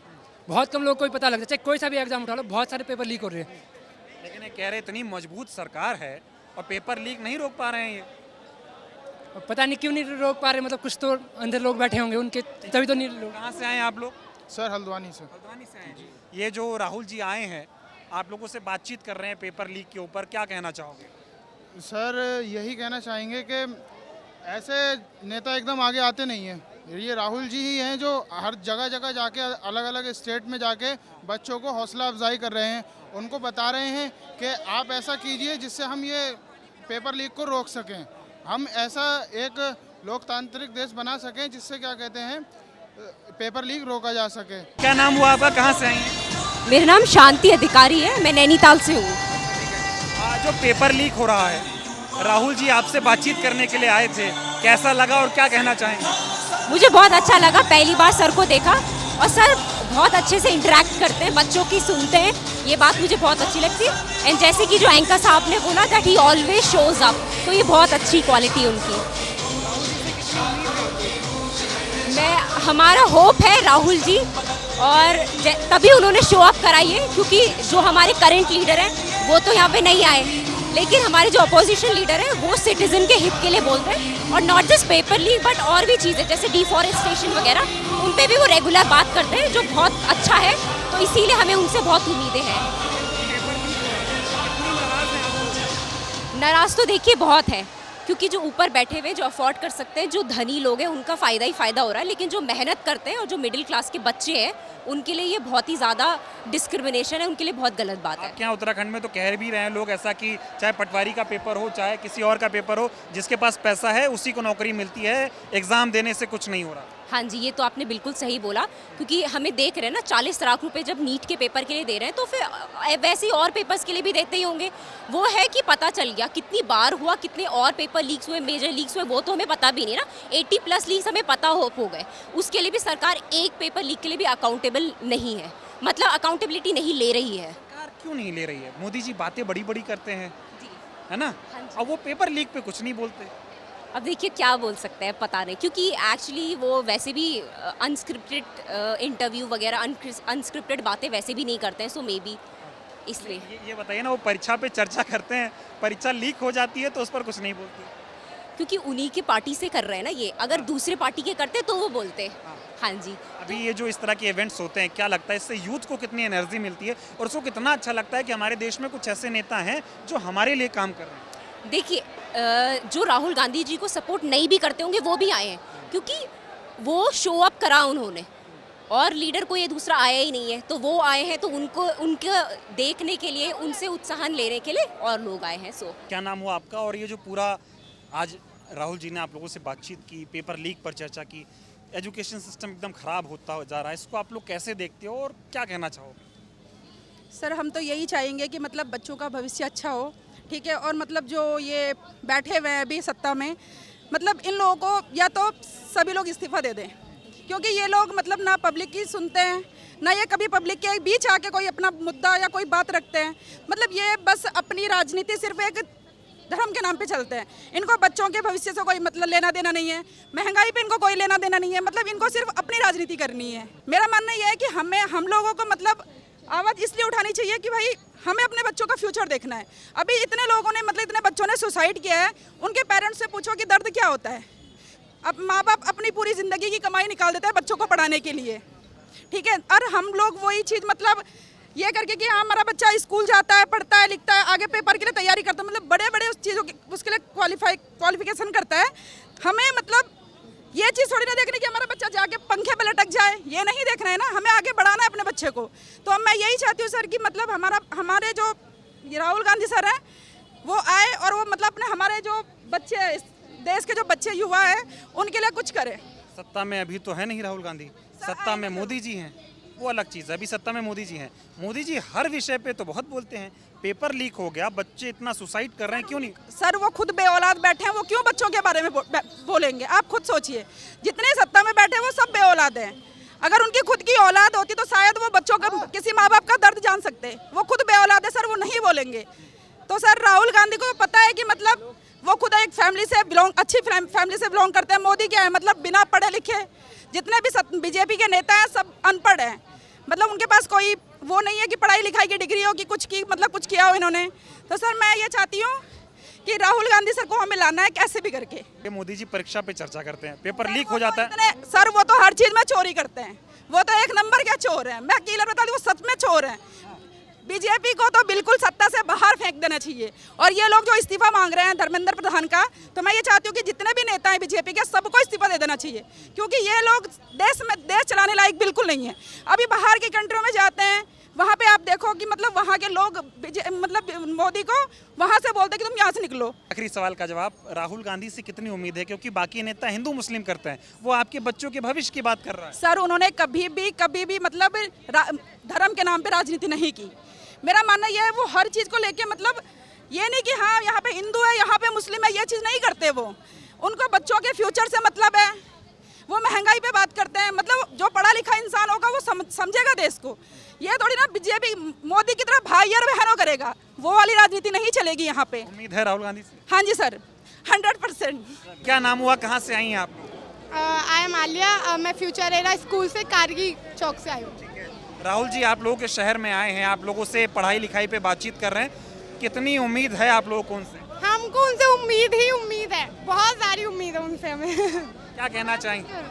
बहुत कम लोगों को भी पता लगता है। चाहे कोई सा भी एग्जाम उठा लो, बहुत सारे पेपर लीक हो रहे हैं। लेकिन ये कह रहे इतनी मजबूत सरकार है और पेपर लीक नहीं रोक पा रहे हैं ये, और पता नहीं क्यों नहीं रोक पा रहे, मतलब कुछ तो अंदर लोग बैठे होंगे उनके, तभी तो नहीं लोग। कहाँ से आए हैं आप लोग? सर हल्द्वानी से। हल्द्वानी से आए हैं। ये जो राहुल जी आए हैं, आप लोगों से बातचीत कर रहे हैं पेपर लीक के ऊपर, क्या कहना चाहोगे? सर यही कहना चाहेंगे कि ऐसे नेता एकदम आगे आते नहीं हैं। ये राहुल जी ही हैं जो हर जगह जगह जाके अलग अलग स्टेट में जाके बच्चों को हौसला अफजाई कर रहे हैं, उनको बता रहे हैं कि आप ऐसा कीजिए जिससे हम ये पेपर लीक को रोक सकें, हम ऐसा एक लोकतांत्रिक देश बना सकें जिससे क्या कहते हैं पेपर लीक रोका जा सके। क्या नाम हुआ आपका, कहाँ से आई हैं? मेरा नाम शांति अधिकारी है, मैं नैनीताल से हूँ। जो पेपर लीक हो रहा है, राहुल जी आपसे बातचीत करने के लिए आए थे, कैसा लगा और क्या कहना चाहेंगे? मुझे बहुत अच्छा लगा, पहली बार सर को देखा, और सर बहुत अच्छे से इंटरेक्ट करते हैं, बच्चों की सुनते हैं, ये बात मुझे बहुत अच्छी लगती है। एंड जैसे कि जो एंकर साहब ने बोला that he always shows up, तो ये बहुत अच्छी क्वालिटी उनकी। हमारा होप है राहुल जी, और तभी उन्होंने शो अप कराई है, क्योंकि जो हमारे करंट लीडर हैं वो तो यहाँ पे नहीं आए, लेकिन हमारे जो अपोजिशन लीडर हैं वो सिटीजन के हित के लिए बोलते हैं, और not just paper leak but और भी चीज़ें जैसे डिफॉरेस्टेशन वगैरह, उन पे भी वो रेगुलर बात करते हैं, जो बहुत अच्छा है, तो इसीलिए हमें उनसे बहुत उम्मीदें हैं। नाराज़ तो देखिए बहुत है, क्योंकि जो ऊपर बैठे हुए जो अफोर्ड कर सकते हैं, जो धनी लोग हैं, उनका फ़ायदा ही फ़ायदा हो रहा है, लेकिन जो मेहनत करते हैं और जो मिडिल क्लास के बच्चे हैं उनके लिए ये बहुत ही ज़्यादा डिस्क्रिमिनेशन है, उनके लिए बहुत गलत बात है। क्या उत्तराखंड में तो कह भी रहे हैं लोग ऐसा कि चाहे पटवारी का पेपर हो, चाहे किसी और का पेपर हो, जिसके पास पैसा है उसी को नौकरी मिलती है, एग्ज़ाम देने से कुछ नहीं हो रहा। हाँ जी, ये तो आपने बिल्कुल सही बोला, क्योंकि हमें देख रहे हैं ना 40 लाख रुपए जब नीट के पेपर के लिए दे रहे हैं, तो फिर वैसे ही और पेपर्स के लिए भी देते ही होंगे। वो है कि पता चल गया कितनी बार हुआ, कितने और पेपर लीक्स हुए, मेजर लीक्स हुए, वो तो हमें पता भी नहीं ना। 80+ लीक्स हमें पता हो गए, उसके लिए भी सरकार एक पेपर लीक के लिए भी अकाउंटेबल नहीं है, मतलब अकाउंटेबिलिटी नहीं ले रही है। सरकार क्यों नहीं ले रही है? मोदी जी बातें बड़ी बड़ी करते हैं, है ना, और वो पेपर लीक पे कुछ नहीं बोलते। अब देखिए क्या बोल सकते हैं, पता नहीं, क्योंकि एक्चुअली वो वैसे भी अनस्क्रिप्टेड इंटरव्यू वगैरह, अनस्क्रिप्टेड बातें वैसे भी नहीं करते हैं, सो मे बी इसलिए। ये बताइए ना, वो परीक्षा पे चर्चा करते हैं, परीक्षा लीक हो जाती है तो उस पर कुछ नहीं बोलते, क्योंकि उन्हीं की पार्टी से कर रहे हैं ना ये, अगर दूसरे पार्टी के करते तो वो बोलते। हाँ जी। अभी ये जो इस तरह के इवेंट्स होते हैं, क्या लगता है इससे यूथ को कितनी एनर्जी मिलती है, और उसको कितना अच्छा लगता है कि हमारे देश में कुछ ऐसे नेता हैं जो हमारे लिए काम कर रहे हैं? देखिए, जो राहुल गांधी जी को सपोर्ट नहीं भी करते होंगे वो भी आए हैं, क्योंकि वो शो अप करा उन्होंने, और लीडर कोई दूसरा आया ही नहीं है, तो वो आए हैं, तो उनको देखने के लिए, उनसे उत्साहन लेने के लिए और लोग आए हैं। सो क्या नाम हुआ आपका? और ये जो पूरा आज राहुल जी ने आप लोगों से बातचीत की, पेपर लीक पर चर्चा की, एजुकेशन सिस्टम एकदम ख़राब होता जा रहा है, इसको आप लोग कैसे देखते हो और क्या कहना चाहोगे? सर हम तो यही चाहेंगे कि मतलब बच्चों का भविष्य अच्छा हो, ठीक है, और मतलब जो ये बैठे हुए हैं अभी सत्ता में, मतलब इन लोगों को या तो सभी लोग इस्तीफा दे दें, क्योंकि ये लोग मतलब ना पब्लिक की सुनते हैं, ना ये कभी पब्लिक के बीच आके कोई अपना मुद्दा या कोई बात रखते हैं, मतलब ये बस अपनी राजनीति सिर्फ एक धर्म के नाम पे चलते हैं। इनको बच्चों के भविष्य से कोई मतलब लेना देना नहीं है, महंगाई पे इनको कोई लेना देना नहीं है, मतलब इनको सिर्फ अपनी राजनीति करनी है। मेरा मानना यह है कि हम लोगों को मतलब आवाज़ इसलिए उठानी चाहिए कि भाई हमें अपने बच्चों का फ्यूचर देखना है। अभी इतने लोगों ने मतलब इतने बच्चों ने सुसाइड किया है, उनके पेरेंट्स से पूछो कि दर्द क्या होता है। अब माँ बाप अपनी पूरी ज़िंदगी की कमाई निकाल देते हैं बच्चों को पढ़ाने के लिए, ठीक है, और हम लोग वही चीज़ मतलब ये करके कि हाँ हमारा बच्चा स्कूल जाता है, पढ़ता है, लिखता है, आगे पेपर के लिए तैयारी करता है, मतलब बड़े बड़े उस चीज़ों की उसके लिए क्वालिफिकेशन करता है। हमें मतलब ये चीज़ थोड़ी ना देखनी कि हमारा बच्चा जाके पंखे पे लटक जाए, ये नहीं देखना है ना, हमें आगे बढ़ाना है अपने बच्चे को। तो अब मैं यही चाहती हूँ सर कि मतलब हमारे जो राहुल गांधी सर हैं वो आए और वो मतलब अपने हमारे जो बच्चे देश के जो बच्चे युवा हैं उनके लिए कुछ करें। सत्ता में अभी तो है नहीं राहुल गांधी, सत्ता में मोदी जी हैं, वो अलग चीज़ है। अभी सत्ता में मोदी जी हैं, मोदी जी हर विषय पे तो बहुत बोलते हैं। पेपर लीक हो गया, बच्चे इतना सुसाइड कर रहे हैं, क्यों नहीं? सर वो खुद बेऔलाद बैठे हैं, वो क्यों बच्चों के बारे में बोलेंगे? आप खुद सोचिए, जितने सत्ता में बैठे हैं वो सब बेऔलाद हैं। अगर उनकी खुद की औलाद होती तो शायद वो बच्चों का किसी माँ बाप का दर्द जान सकते। वो खुद बेऔलाद है सर, वो नहीं बोलेंगे। तो सर राहुल गांधी को पता है कि मतलब वो खुद एक फैमिली से अच्छी फैमिली से बिलोंग करते हैं। मोदी क्या है, मतलब बिना पढ़े लिखे जितने भी बीजेपी के नेता हैं सब अनपढ़ हैं, मतलब उनके पास कोई वो नहीं है कि पढ़ाई लिखाई की डिग्री हो कि कुछ की मतलब कुछ किया हो इन्होंने। तो सर मैं ये चाहती हूँ कि राहुल गांधी सर को हमें लाना है कैसे भी करके। मोदी जी परीक्षा पे चर्चा करते हैं, पेपर लीक हो जाता है। सर वो तो हर चीज़ में चोरी करते हैं, वो तो एक नंबर के चोर हैं। मैं क्लियर बता दूँ, वो सच में चोर हैं। बीजेपी को तो बिल्कुल सत्ता से बाहर फेंक देना चाहिए। और ये लोग जो इस्तीफा मांग रहे हैं धर्मेंद्र प्रधान का, तो मैं ये चाहती हूँ कि जितने भी नेता हैं बीजेपी के सबको इस्तीफा दे देना चाहिए, क्योंकि ये लोग देश चलाने लायक बिल्कुल नहीं है। अभी बाहर की कंट्रियों में जाते हैं, वहाँ पे आप देखो कि मतलब वहाँ के लोग मतलब मोदी को वहाँ से बोलते हैं कि तुम यहाँ से निकलो। आखिरी सवाल का जवाब, राहुल गांधी से कितनी उम्मीद है? क्योंकि बाकी नेता हिंदू मुस्लिम करते हैं, वो आपके बच्चों के भविष्य की बात कर रहा है। सर उन्होंने कभी भी मतलब धर्म के नाम पे राजनीति नहीं की। मेरा मानना यह है वो हर चीज़ को लेके मतलब ये नहीं कि हाँ यहाँ पे हिंदू है यहाँ पे मुस्लिम है, ये चीज़ नहीं करते वो। उनको बच्चों के फ्यूचर से मतलब है। वो महंगाई पे बात करते हैं, मतलब जो पढ़ा लिखा इंसान होगा वो समझेगा देश को। ये थोड़ी ना बीजेपी मोदी की तरह भाई और बहनों करेगा, वो वाली राजनीति नहीं चलेगी यहाँ पे। उम्मीद है राहुल गांधी से? हाँ जी सर, 100%। क्या नाम हुआ, कहाँ से आई हैं आप? आई एम आलिया, मैं फ्यूचर एरा स्कूल से कारगी चौक से आई हूँ। राहुल जी आप लोगों के शहर में आए हैं, आप लोगों से पढ़ाई लिखाई पे बातचीत कर रहे हैं, कितनी उम्मीद है आप लोगों को उनसे? हमको उनसे उम्मीद ही उम्मीद है, बहुत सारी उम्मीद है उनसे हमें। क्या कहना चाहेंगे?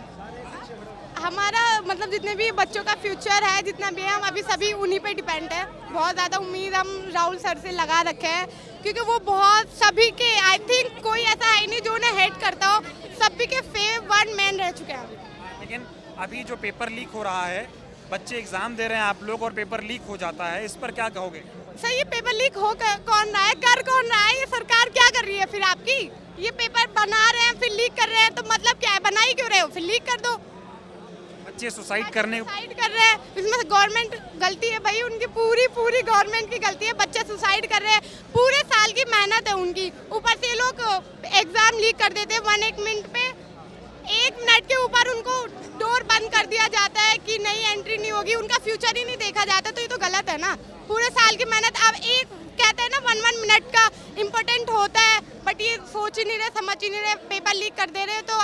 हमारा मतलब जितने भी बच्चों का फ्यूचर है, जितना भी है, हम अभी सभी उन्हीं पे डिपेंड है। बहुत ज़्यादा उम्मीद हम राहुल सर से लगा रखे हैं, क्योंकि वो बहुत सभी के, आई थिंक कोई ऐसा है नहीं जो उन्हें हेट करता हो, सभी के फेवरेट मैन रह चुके हैं। लेकिन अभी जो पेपर लीक हो रहा है, बच्चे एग्जाम दे रहे हैं आप लोग और पेपर लीक हो जाता है, इस पर क्या कहोगे? सर ये पेपर लीक हो कौन रहा है, कर कौन रहा है? ये सरकार क्या कर रही है फिर आपकी? ये पेपर बना रहे हैं फिर लीक कर रहे हैं, तो मतलब क्या है, बना ही क्यों रहे हो, फिर लीक कर दो। बच्चे सुसाइड कर रहे हैं, इसमें गवर्नमेंट गलती है भाई, उनकी पूरी गवर्नमेंट की गलती है। बच्चे सुसाइड कर रहे हैं, पूरे साल की मेहनत है उनकी, ऊपर से ये लोग एग्जाम लीक कर देते हैं 1 मिनट पे। 1 मिनट के ऊपर उनको डोर बंद कर दिया जाता है कि नहीं एंट्री नहीं होगी, उनका फ्यूचर ही नहीं देखा जाता, तो ये तो गलत है ना। पूरे साल की मेहनत, अब एक कहते हैं ना 1 मिनट का इम्पोर्टेंट होता है, बट ये सोच ही नहीं रहे, समझ ही नहीं रहे, पेपर लीक कर दे रहे, तो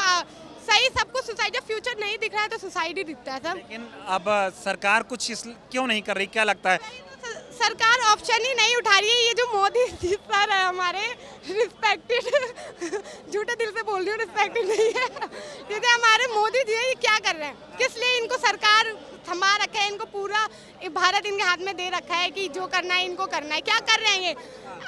सही सबको सुसाइड, फ्यूचर नहीं दिख रहा है तो सुसाइड ही दिखता है सब। लेकिन अब सरकार कुछ क्यों नहीं कर रही, क्या लगता है? सरकार ऑप्शन ही नहीं उठा रही है। ये जो मोदी जी सर है हमारे, रिस्पेक्टेड झूठे दिल से बोल रही हूँ, रिस्पेक्टेड नहीं है, क्योंकि हमारे मोदी जी है, ये क्या कर रहे हैं, किस लिए इनको सरकार थमा रखा है, इनको पूरा भारत इनके हाथ में दे रखा है कि जो करना है इनको करना है, क्या कर रहे हैं ये?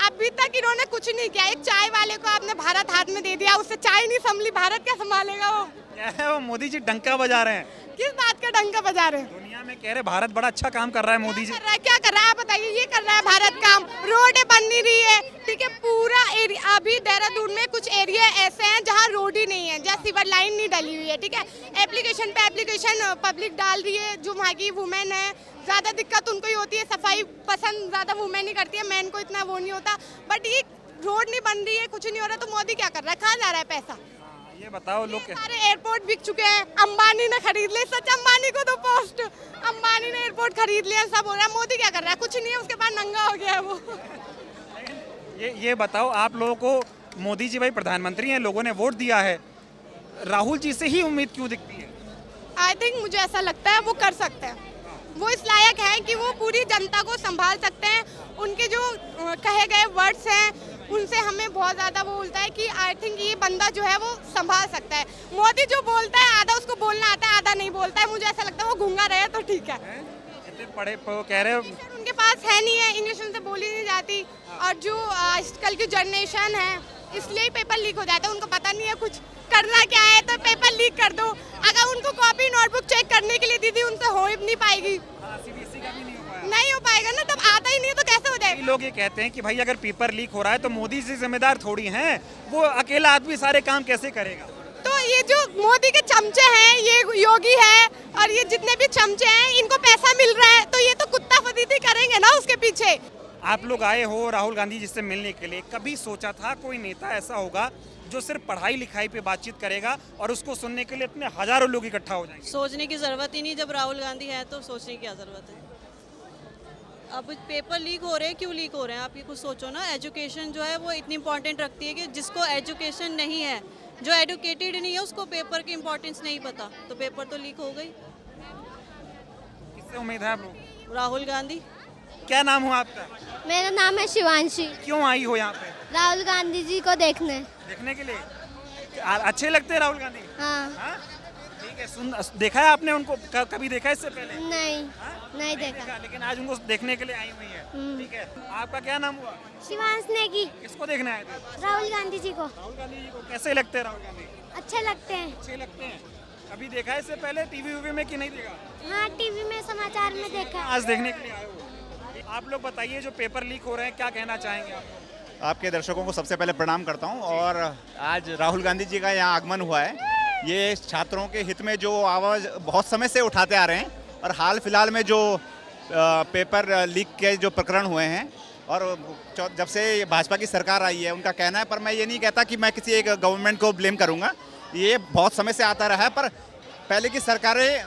अभी तक इन्होंने कुछ नहीं किया। एक चाय वाले को आपने भारत हाथ में दे दिया, उससे चाय नहीं संभली, भारत क्या संभालेगा वो? क्या है वो मोदी जी डंका बजा रहे हैं? किस बात का डंका बजा रहे हैं? दुनिया में कह रहे भारत बड़ा अच्छा काम कर रहा है मोदी जी। क्या कर रहा है बताइए? ये कर रहा है भारत काम, रोडें बन नहीं रही है, ठीक है, पूरा एरिया, अभी देहरादून में कुछ एरिया ऐसे हैं जहाँ रोड ही नहीं है, जहाँ सीवर लाइन नहीं डली हुई है, ठीक है, एप्लीकेशन पे एप्लीकेशन पब्लिक डाल रही है, जो वहाँ की वुमेन है ज़्यादा दिक्कत उनको ही होती है, सफाई पसंद ज़्यादा वुमेन ही करती है, मैन को इतना वो नहीं होता, बट ये रोड नहीं बन रही है, कुछ नहीं हो रहा, तो मोदी क्या कर रहा है, कहाँ जा रहा है पैसा? ये बताओ, लोग सारे एयरपोर्ट बिक चुके हैं, अंबानी ने खरीद लिए, सच अंबानी को दो पोस्ट, अंबानी ने एयरपोर्ट खरीद लिया, सब हो रहा है, मोदी क्या कर रहा है? कुछ नहीं है, उसके बाद नंगा हो गया है वो। ये बताओ, आप लोगों को मोदी जी भाई प्रधानमंत्री हैं, लोगों ने वोट दिया है, राहुल जी से ही उम्मीद क्यों दिखती है? आई थिंक मुझे ऐसा लगता है वो कर सकते हैं, वो इस लायक हैं कि वो पूरी जनता को संभाल सकते हैं। उनके जो कहे गए वर्ड्स हैं उनसे हमें बहुत ज़्यादा वो बोलता है कि आई थिंक ये बंदा जो है वो संभाल सकता है। मोदी जो बोलता है आधा उसको बोलना आता है, आधा नहीं बोलता है। मुझे ऐसा लगता है वो गूंगा रहे तो ठीक है। इतने पढ़े कह रहे हो उनके पास है नहीं है, इंग्लिश उनसे बोली नहीं जाती। और जो आजकल की जनरेशन है इसलिए ही पेपर लीक हो जाता है। उनको पता नहीं है कुछ करना क्या है तो पेपर लीक कर दो। अगर उनको कॉपी नोटबुक चेक करने के लिए दीदी उनसे हो ही नहीं पाएगी। CBSE का भी नहीं हो पाएगा ना, तब आता ही नहीं है तो कैसे हो जाएगा। लोग ये कहते हैं कि भाई अगर पेपर लीक हो रहा है तो मोदी जी जिम्मेदार थोड़ी हैं, वो अकेला आदमी सारे काम कैसे करेगा। तो ये जो मोदी के चमचे हैं, ये योगी है और ये जितने भी चमचे हैं इनको पैसा मिल रहा है तो ये तो कुत्ता फजीती करेंगे ना उसके पीछे। आप लोग आए हो राहुल गांधी जी से मिलने के लिए, कभी सोचा था कोई नेता ऐसा होगा जो सिर्फ पढ़ाई लिखाई पे बातचीत करेगा और उसको सुनने के लिए इतने हजारों लोग इकट्ठा हो जाएंगे। सोचने की ज़रूरत ही नहीं, जब राहुल गांधी है तो सोचने की क्या ज़रूरत है। अब पेपर लीक हो रहे हैं, क्यों लीक हो रहे हैं आप ये कुछ सोचो ना। एजुकेशन जो है वो इतनी इंपॉर्टेंट रखती है कि जिसको एजुकेशन नहीं है, जो एजुकेटेड नहीं है, उसको पेपर की इम्पोर्टेंस नहीं पता, तो पेपर तो लीक हो गई। किससे उम्मीद है आप लोग? राहुल गांधी। क्या नाम हुआ आपका? मेरा नाम है शिवांशी। क्यों आई हो यहाँ पे? राहुल गांधी जी को देखने के लिए। अच्छे लगते हैं राहुल गांधी? हाँ। ठीक है। देखा है आपने उनको? कभी देखा है इससे पहले? नहीं देखा। लेकिन आज उनको देखने के लिए आई हुई है। ठीक है। आपका क्या नाम हुआ? शिवांश नेगी। किसको देखने आए थे? राहुल गांधी जी को। राहुल गांधी जी को कैसे लगते हैं राहुल गांधी? अच्छे लगते हैं। अच्छे लगते हैं। कभी देखा है इससे पहले टीवी में कि नहीं देखा? हाँ, टीवी में समाचार में देखा। आज देखने के लिए आए हो। आप लोग बताइए, जो पेपर लीक हो रहे हैं क्या कहना चाहेंगे आप? आपके दर्शकों को सबसे पहले प्रणाम करता हूं। और आज राहुल गांधी जी का यहाँ आगमन हुआ है। ये छात्रों के हित में जो आवाज़ बहुत समय से उठाते आ रहे हैं और हाल फिलहाल में जो पेपर लीक के जो प्रकरण हुए हैं और जब से भाजपा की सरकार आई है उनका कहना है, पर मैं ये नहीं कहता कि मैं किसी एक गवर्नमेंट को ब्लेम करूँगा, ये बहुत समय से आता रहा है। पर पहले की सरकारें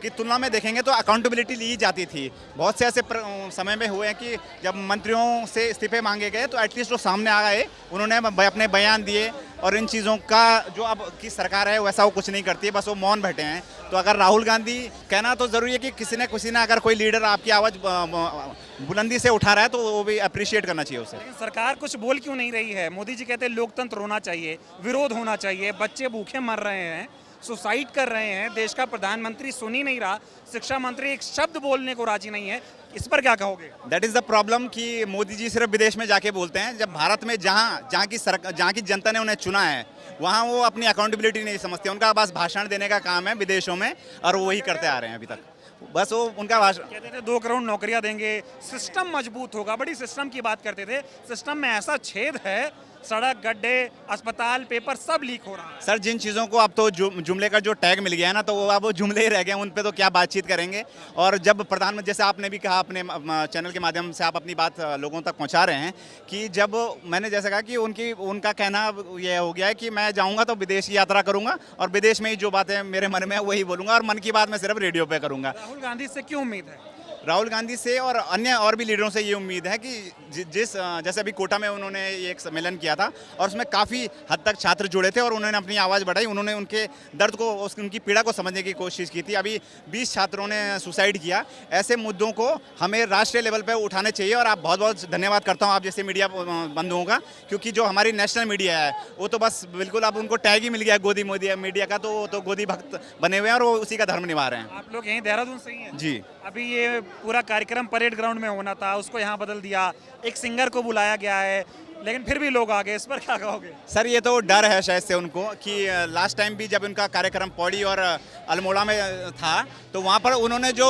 की तुलना में देखेंगे तो अकाउंटेबिलिटी ली जाती थी। बहुत से ऐसे समय में हुए हैं कि जब मंत्रियों से इस्तीफे मांगे गए तो एटलीस्ट वो सामने आ गए, उन्होंने अपने बयान दिए। और इन चीज़ों का जो अब की सरकार है वैसा वो कुछ नहीं करती है, बस वो मौन बैठे हैं। तो अगर राहुल गांधी कहना तो ज़रूरी है कि किसी ने अगर कोई लीडर आपकी आवाज़ बुलंदी से उठा रहा है तो वो भी अप्रिशिएट करना चाहिए उसे। लेकिन सरकार कुछ बोल क्यों नहीं रही है? मोदी जी कहते हैं लोकतंत्र होना चाहिए, विरोध होना चाहिए, बच्चे भूखे मर रहे हैं, सुसाइड कर रहे हैं, देश का प्रधानमंत्री सुन ही नहीं रहा, शिक्षा मंत्री एक शब्द बोलने को राजी नहीं है। इस पर क्या कहोगे? दैट इज़ द प्रॉब्लम कि मोदी जी सिर्फ विदेश में जाके बोलते हैं, जब भारत में जहाँ की जनता ने उन्हें चुना है वहाँ वो अपनी अकाउंटेबिलिटी नहीं समझते। उनका बस भाषण देने का काम है विदेशों में और वो वही करते आ रहे हैं अभी तक। बस वो उनका भाषण। कहते थे 2 करोड़ नौकरियां देंगे, सिस्टम मजबूत होगा, बड़ी सिस्टम की बात करते थे। सिस्टम में ऐसा छेद है, सड़क, गड्ढे, अस्पताल, पेपर सब लीक हो रहा है। सर, जिन चीज़ों को अब तो जुमले का जो टैग मिल गया है ना, तो वो अब वो जुमले ही रह गए हैं, उन पे तो क्या बातचीत करेंगे। और जब प्रधानमंत्री, जैसे आपने भी कहा अपने चैनल के माध्यम से आप अपनी बात लोगों तक पहुंचा रहे हैं कि जब मैंने जैसे कहा कि उनका कहना ये हो गया है कि मैं जाऊंगा तो विदेश की यात्रा करूंगा और विदेश में ही जो बातें मेरे मन में है वही बोलूंगा और मन की बात मैं सिर्फ रेडियो पे करूंगा। राहुल गांधी से क्यों उम्मीद है? राहुल गांधी से और अन्य और भी लीडरों से ये उम्मीद है कि जैसे अभी कोटा में उन्होंने एक सम्मेलन किया था और उसमें काफ़ी हद तक छात्र जुड़े थे और उन्होंने अपनी आवाज़ बढ़ाई, उन्होंने उनके दर्द को, उनकी पीड़ा को समझने की कोशिश की थी। अभी 20 छात्रों ने सुसाइड किया। ऐसे मुद्दों को हमें राष्ट्रीय लेवल पर उठाने चाहिए और आप बहुत बहुत धन्यवाद करता हूँ आप जैसे मीडिया बंधुओं का, क्योंकि जो हमारी नेशनल मीडिया है वो तो बस बिल्कुल अब उनको टैग ही मिल गया गोदी मोदी मीडिया का, तो गोदी भक्त बने हुए हैं और वो उसी का धर्म निभा रहे हैं। आप लोग यहीं देहरादून से ही हैं? जी। अभी ये पूरा कार्यक्रम परेड ग्राउंड में होना था, उसको यहाँ बदल दिया, एक सिंगर को बुलाया गया है, लेकिन फिर भी लोग आ गए। इस पर क्या कहोगे? सर, ये तो डर है शायद से उनको कि लास्ट टाइम भी जब उनका कार्यक्रम पौड़ी और अल्मोड़ा में था तो वहाँ पर उन्होंने जो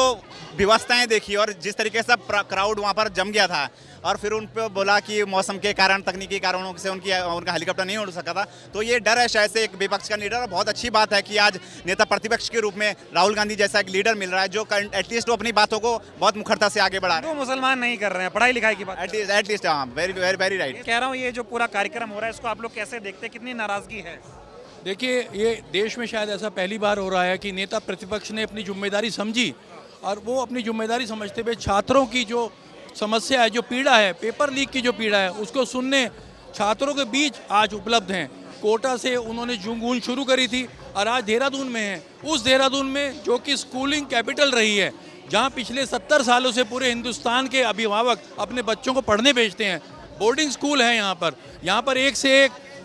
व्यवस्थाएं देखी और जिस तरीके से क्राउड वहाँ पर जम गया था और फिर उन पर बोला कि मौसम के कारण, तकनीकी कारणों से उनका हेलीकॉप्टर नहीं उड़ सका था, तो ये डर है शायद से एक विपक्ष का लीडर। और बहुत अच्छी बात है कि आज नेता प्रतिपक्ष के रूप में राहुल गांधी जैसा एक लीडर मिल रहा है जो एटलीस्ट वो अपनी बातों को बहुत मुखरता से आगे बढ़ा रहे हैं। वो मुसलमान नहीं कर रहे हैं, पढ़ाई लिखाई की बात एटलीस्ट। हाँ, वेरी वेरी वेरी राइट। कह रहा हूँ ये जो पूरा कार्यक्रम हो रहा है इसको आप लोग कैसे देखते हैं, कितनी नाराजगी है? देखिए, ये देश में शायद ऐसा पहली बार हो रहा है कि नेता प्रतिपक्ष ने अपनी जिम्मेदारी समझी और वो अपनी जिम्मेदारी समझते हुए छात्रों की जो समस्या है, जो पीड़ा है, पेपर लीक की जो पीड़ा है, उसको सुनने छात्रों के बीच आज उपलब्ध हैं। कोटा से उन्होंने जून शुरू करी थी और आज देहरादून में हैं। उस देहरादून में जो कि स्कूलिंग कैपिटल रही है, जहाँ पिछले 70 सालों से पूरे हिंदुस्तान के अभिभावक अपने बच्चों को पढ़ने भेजते हैं। बोर्डिंग स्कूल हैं यहाँ पर एक से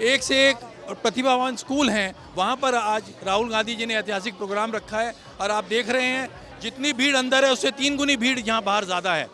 एक प्रतिभावान स्कूल हैं। वहाँ पर आज राहुल गांधी जी ने ऐतिहासिक प्रोग्राम रखा है और आप देख रहे हैं जितनी भीड़ अंदर है उससे 3 गुनी भीड़ यहाँ बाहर ज़्यादा है।